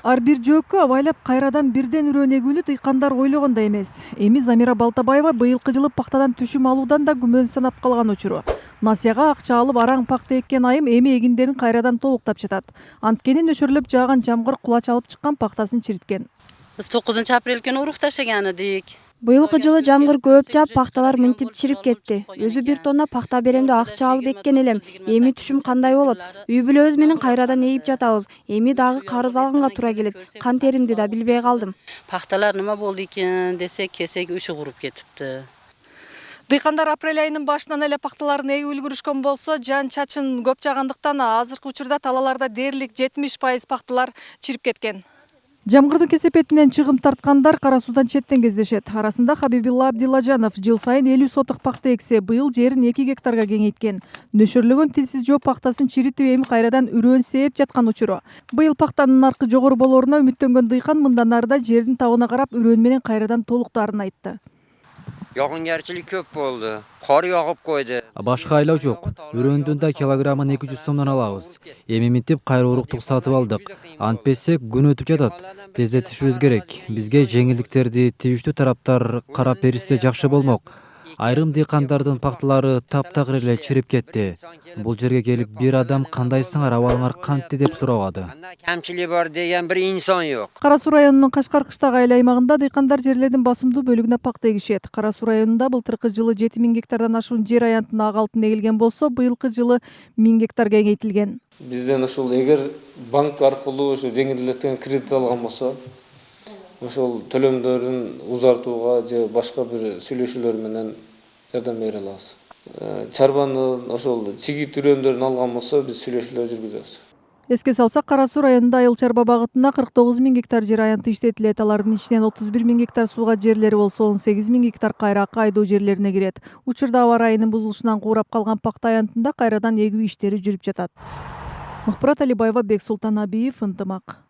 Ар бир жөөккө абайлап кайрадан бирден үрөөн эгүүнү дыйкандар ойлогондой эмес. Эми Замира Балтабаева быйылкы жылы пактадан түшүм алуудан да күмөн санап калган учуру. Насыяга акча алып араң пакта эккен айым эми эгиндерин кайрадан толуктап жатат. Анткени нөшөрлөп жааган жамгыр кулач алып чыккан пактасын чириткен. Биз 9 апрель күнү урук ташаган эдик. Быйылкы жылы жамгыр көп жаап, пакталар мынтип чирип кетти. Өзү 1 тонна пакта берем деп акча алып эккен элем. Эми түшүм кандай болот? Үй бүлөбүз менен кайрадан ээп жатабыз. Эми дагы карыз алганга туура келет. Кан теримди да билбей калдым. Пакталар нема болду экен десек, кесек үшү куруп кетипти. Дыйкандар апрель айынын башынан эле пакталарын эгип үлгүрүшкөн болсо, жаан чачын көп жаагандыктан азыркы учурда талааларда дээрлик 70% пакталар чирип кеткен. Жамгырдын кесепетинен чыгым тарткандар Кара Суудан четтен кездешет. Арасында Хабибилла Абдилажанов жыл сайын 50 соток пакта эксе, быйыл жерин 2 гектарга кеңейткен. Нөшөрлөгөн тилсиз жооп пактасын чиритип эми кайрадан үрөөн сээп жаткан учуру. Быйыл пактанын наркы жогору болоруна үмүттөнгөн дыйкан мындан ары да жердин табына карап үрөөн менен кайрадан толуктаарын айтты. Yağıngerçilik köp oldu. Kar yağıp koydu. Башка айлоо жок. Үрөөндүн да килограммын 200 сомдон алабыз. Эми минтип кайра уруктук сатып алдык. Антпесе күн өтүп жатат. Тездетишибиз керек. Бизге жеңилдиктерди тийиштүү тараптар карап беришсе жакшы болмок. Айрым дыйкандардын пакталары таптакыр эле чирип кетти. Бул жерге келип бир адам кандайсыңар, абалыңар кантти деп сурабады. Kemçiliği var diyen bir insan yok. Кара Суу районунун Кашкар кыштагы айыл аймагында дыйкандар жерлердин басымдуу бөлүгүнө пакта эгишет. Кара Суу районунда былтыркы жылы 7000 гектардан ашуун жер аянтына ак алтын эгилген болсо, быйылкы жылы 1000 гектарга кеңейтилген. Бизден ушул эгер банк аркылуу ушу жеңилдетилген кредит алган болсо, ошол төлөмдөрүн узартууга же башка бир сүйлөшүүлөр менен жардам бере алабыз. Чарбанын ошол чигит үрөөндөрүн алган болсо, биз сүйлөшүүлөр жүргүзөбүз. Эске салсак, Кара Суу районунда айыл чарба багытында 49 000 гектар жер аянты иштетилет. Алардын ичинен 31 000 гектар сууга жерлери болсо, 18 000 гектар кайракка айдоо жерлерине кирет. Учурда аба ырайынын бузулушунан куурап калган пакта аянтында кайрадан эгүү иштери жүрүп жатат. Мухбурат Алибаева, Бексултан Абиев, Ынтымак.